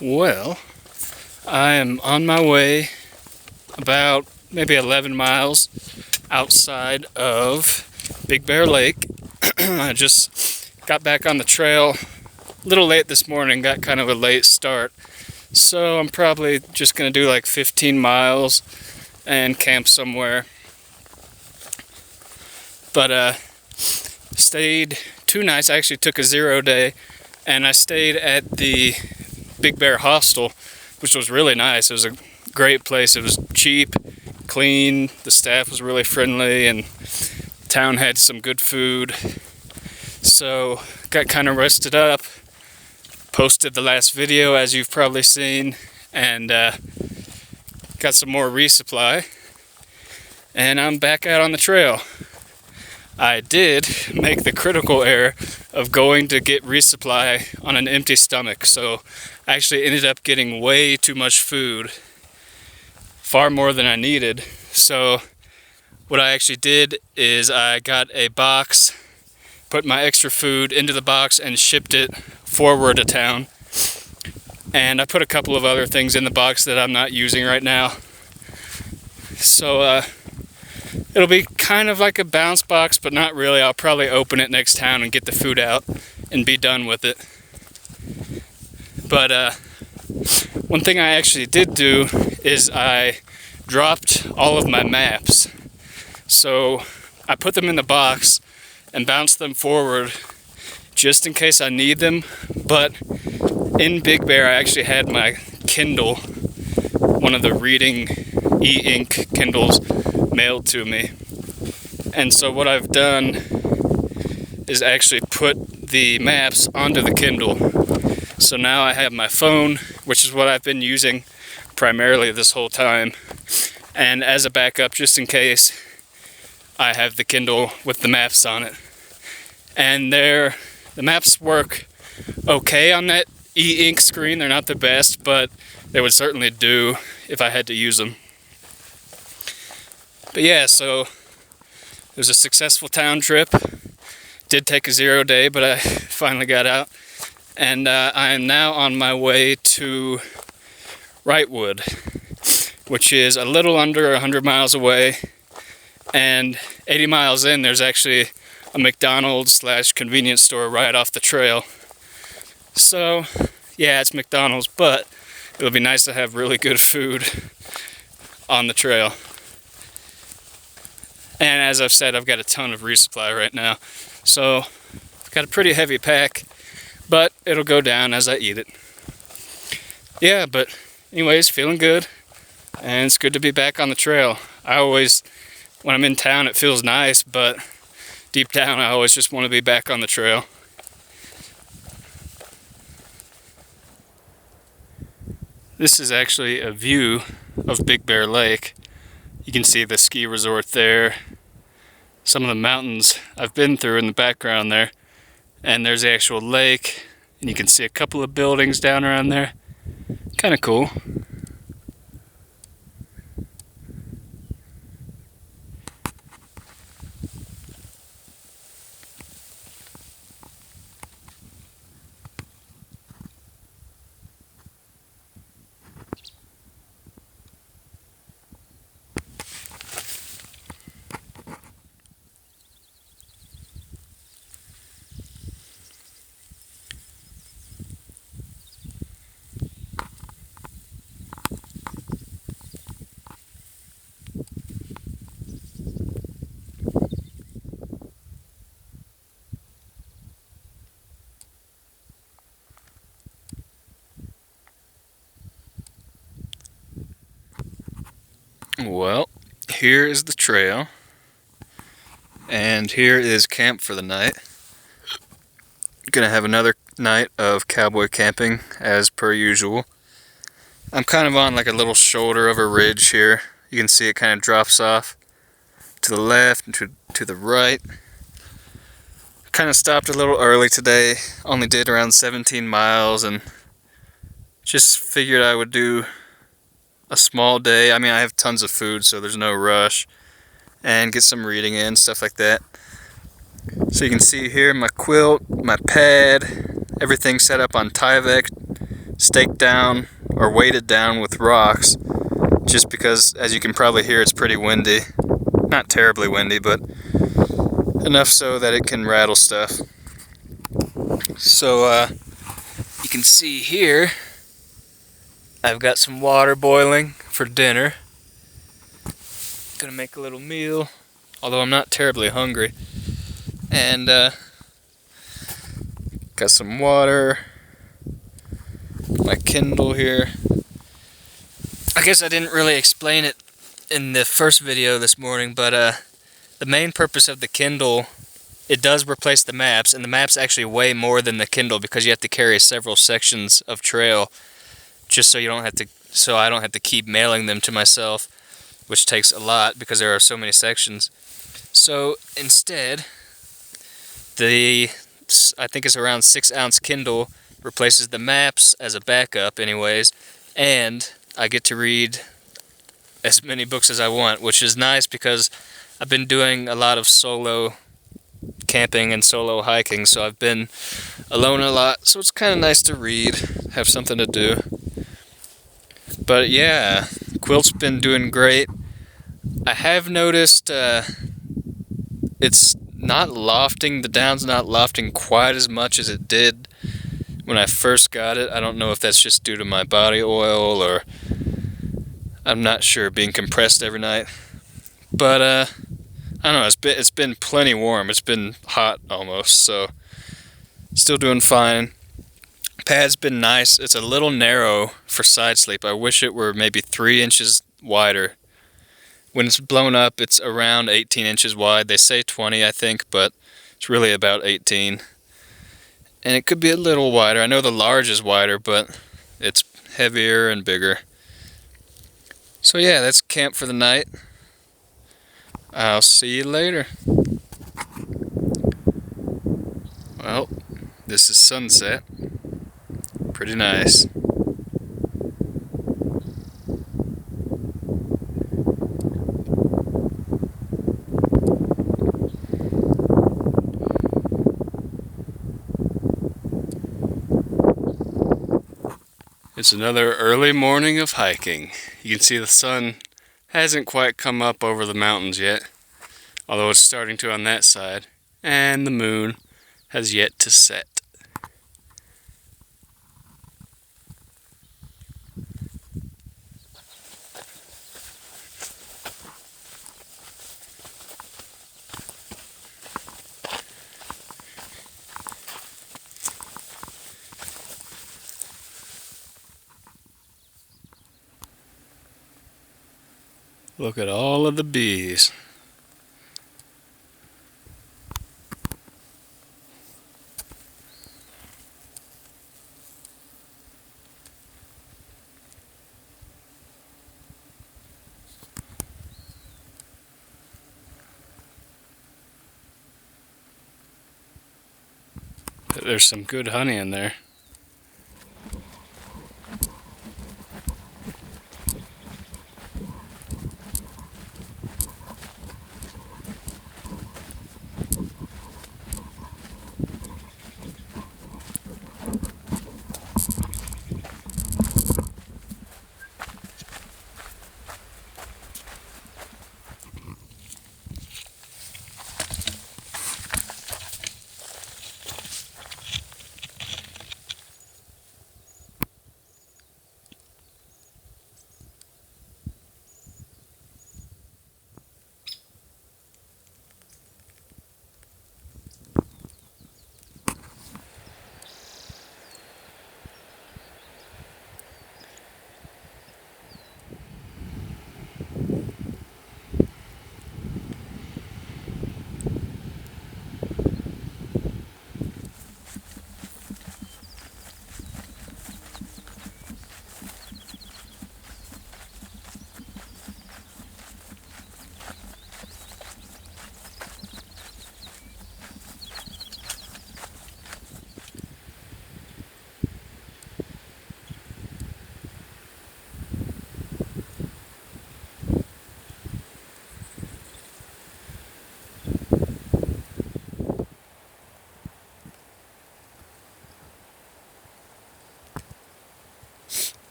Well, I am on my way about maybe 11 miles outside of Big Bear Lake. I just got back on the trail a little late this morning, got kind of a late start. So I'm probably just going to do like 15 miles and camp somewhere. But stayed 2 nights. I actually took a 0 day and I stayed at the Big Bear Hostel, which was really nice. It was a great place. It was cheap, clean, the staff was really friendly, and the town had some good food. So got kind of rested up, posted the last video as you've probably seen, and got some more resupply, and I'm back out on the trail. I did make the critical error of going to get resupply on an empty stomach, so I actually ended up getting way too much food, far more than I needed. So what I actually did is I got a box, put my extra food into the box and shipped it forward to town. And I put a couple of other things in the box that I'm not using right now. So it'll be kind of like a bounce box, but not really. I'll probably open it next town and get the food out and be done with it. But one thing I actually did do is I dropped all of my maps. So I put them in the box and bounced them forward just in case I need them. But in Big Bear, I actually had my Kindle, one of the reading e-ink Kindles, mailed to me. And so what I've done is actually put the maps onto the Kindle. So now I have my phone, which is what I've been using primarily this whole time, and as a backup, just in case, I have the Kindle with the maps on it. And the maps work okay on that e-ink screen. They're not the best, but they would certainly do if I had to use them. But yeah, so it was a successful town trip. Did take a 0 day, but I finally got out. And I am now on my way to Wrightwood, which is a little under 100 miles away. And 80 miles in, there's actually a McDonald's / convenience store right off the trail. So, yeah, it's McDonald's, but it would be nice to have really good food on the trail. And as I've said, I've got a ton of resupply right now. So, I've got a pretty heavy pack, but it'll go down as I eat it. Yeah, but anyways, feeling good. And it's good to be back on the trail. When I'm in town, it feels nice, but deep down, I always just want to be back on the trail. This is actually a view of Big Bear Lake. You can see the ski resort there, some of the mountains I've been through in the background there, and there's the actual lake, and you can see a couple of buildings down around there. Kind of cool. Well, here is the trail, and here is camp for the night. Gonna have another night of cowboy camping as per usual. I'm kind of on like a little shoulder of a ridge here. You can see it kind of drops off to the left and to the right. Kind of stopped a little early today, only did around 17 miles, and just figured I would do a small day. I mean, I have tons of food, so there's no rush, and get some reading in, stuff like that. So you can see here my quilt, my pad, everything set up on Tyvek staked down or weighted down with rocks, just because, as you can probably hear, it's pretty windy. Not terribly windy, but enough so that it can rattle stuff. So you can see here, I've got some water boiling for dinner. Gonna make a little meal, although I'm not terribly hungry. And got some water, my Kindle here. I guess I didn't really explain it in the first video this morning, but the main purpose of the Kindle, it does replace the maps, and the maps actually weigh more than the Kindle because you have to carry several sections of trail, just so I don't have to keep mailing them to myself, which takes a lot because there are so many sections. So instead, I think it's around 6-ounce Kindle replaces the maps as a backup anyways, and I get to read as many books as I want, which is nice because I've been doing a lot of solo camping and solo hiking, so I've been alone a lot, so it's kind of nice to read, have something to do. But yeah, quilt's been doing great. I have noticed it's not lofting, the down's not lofting quite as much as it did when I first got it. I don't know if that's just due to my body oil, or I'm not sure, being compressed every night. But I don't know, it's been plenty warm. It's been hot almost, so still doing fine. Pad's been nice. It's a little narrow for side sleep. I wish it were maybe 3 inches wider. When it's blown up, it's around 18 inches wide. They say 20, I think, but it's really about 18. And it could be a little wider. I know the large is wider, but it's heavier and bigger. So yeah, that's camp for the night. I'll see you later. Well, this is sunset. Pretty nice. It's another early morning of hiking. You can see the sun hasn't quite come up over the mountains yet, although it's starting to on that side, and the moon has yet to set. Look at all of the bees. There's some good honey in there.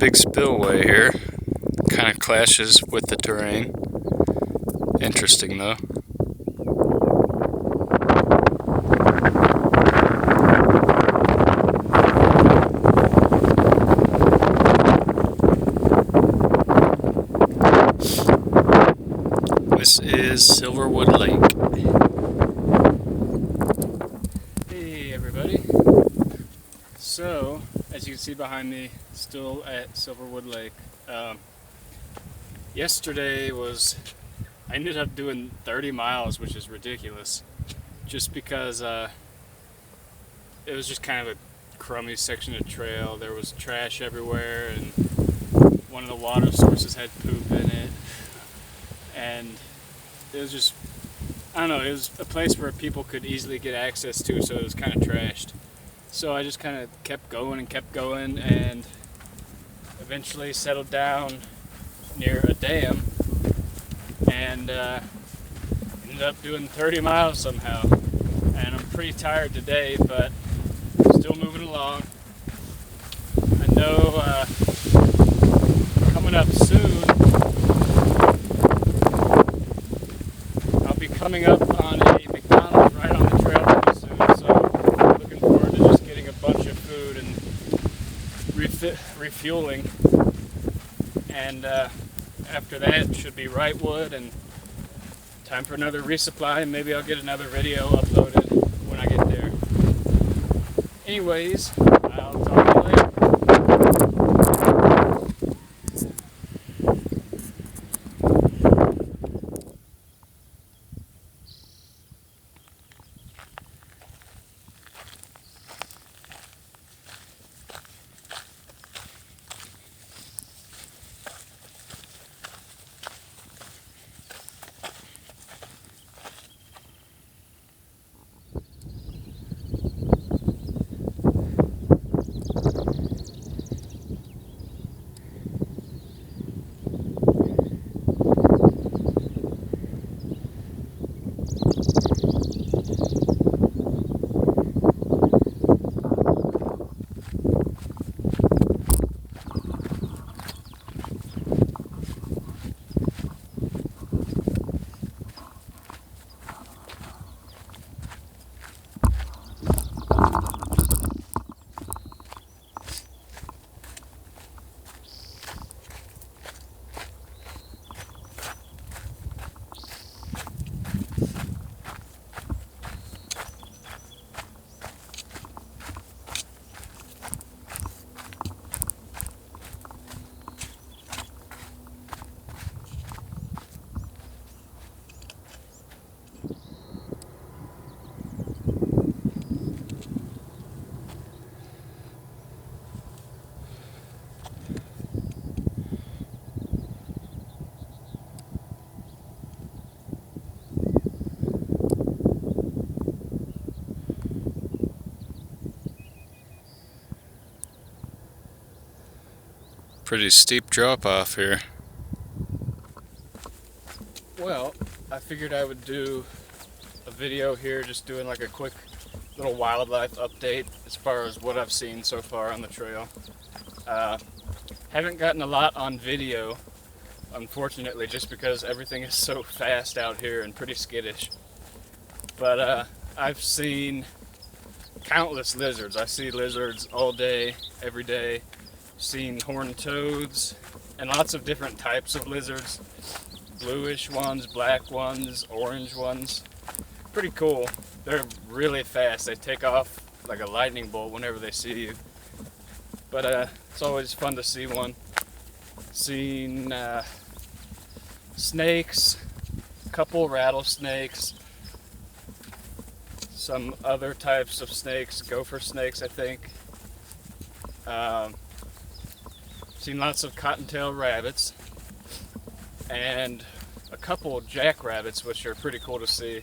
big spillway here. Kind of clashes with the terrain. Interesting though. This is Silverwood Lake. Hey everybody. So, as you can see behind me, still at Silverwood Lake. Yesterday I ended up doing 30 miles, which is ridiculous. Just because it was just kind of a crummy section of trail. There was trash everywhere, and one of the water sources had poop in it. And it was just, I don't know, it was a place where people could easily get access to, so it was kind of trashed. So I just kind of kept going, and eventually settled down near a dam, and ended up doing 30 miles somehow. And I'm pretty tired today, but still moving along. I know coming up soon, I'll be coming up on a McDonald's right on the trail pretty soon, so looking forward to just getting a bunch of food and refueling. And after that should be Wrightwood, and time for another resupply, and maybe I'll get another video uploaded when I get there. Anyways, I'll talk to you later. Pretty steep drop off here. Well, I figured I would do a video here just doing like a quick little wildlife update as far as what I've seen so far on the trail. Haven't gotten a lot on video, unfortunately, just because everything is so fast out here and pretty skittish. But I've seen countless lizards. I see lizards all day, every day. Seen horned toads and lots of different types of lizards. Bluish ones, black ones, orange ones. Pretty cool. They're really fast. They take off like a lightning bolt whenever they see you. But it's always fun to see one. Seen snakes, a couple rattlesnakes, some other types of snakes, gopher snakes I think. Seen lots of cottontail rabbits and a couple jackrabbits, which are pretty cool to see.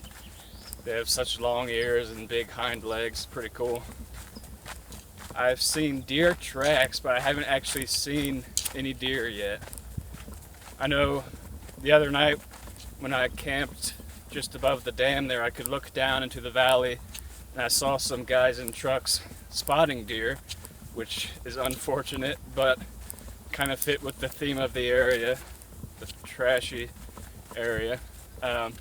They have such long ears and big hind legs, pretty cool. I've seen deer tracks, but I haven't actually seen any deer yet. I know the other night when I camped just above the dam there, I could look down into the valley and I saw some guys in trucks spotting deer, which is unfortunate, but kind of fit with the theme of the area, the trashy area. But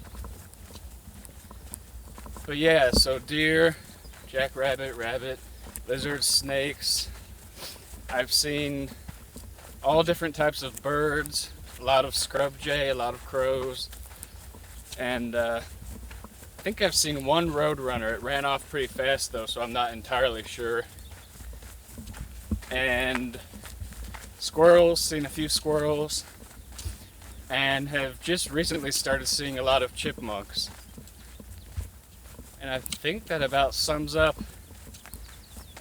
yeah, so deer, jackrabbit, rabbit, lizards, snakes. I've seen all different types of birds, a lot of scrub jay, a lot of crows, and I think I've seen one roadrunner. It ran off pretty fast though, so I'm not entirely sure. And squirrels, seen a few squirrels, and have just recently started seeing a lot of chipmunks. And I think that about sums up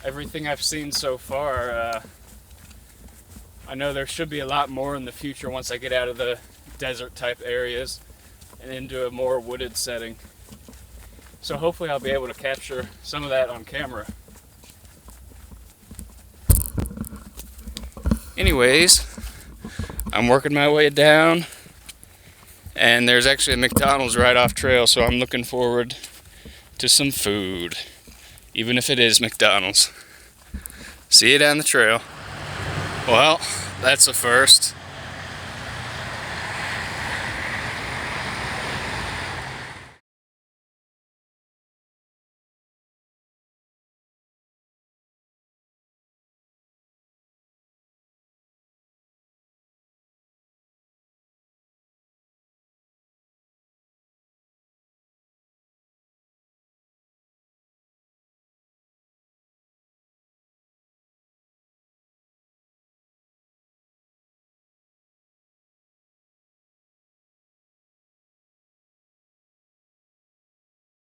everything I've seen so far. I know there should be a lot more in the future once I get out of the desert type areas and into a more wooded setting. So hopefully I'll be able to capture some of that on camera. Anyways, I'm working my way down, and there's actually a McDonald's right off trail, so I'm looking forward to some food, even if it is McDonald's. See you down the trail. Well, that's a first.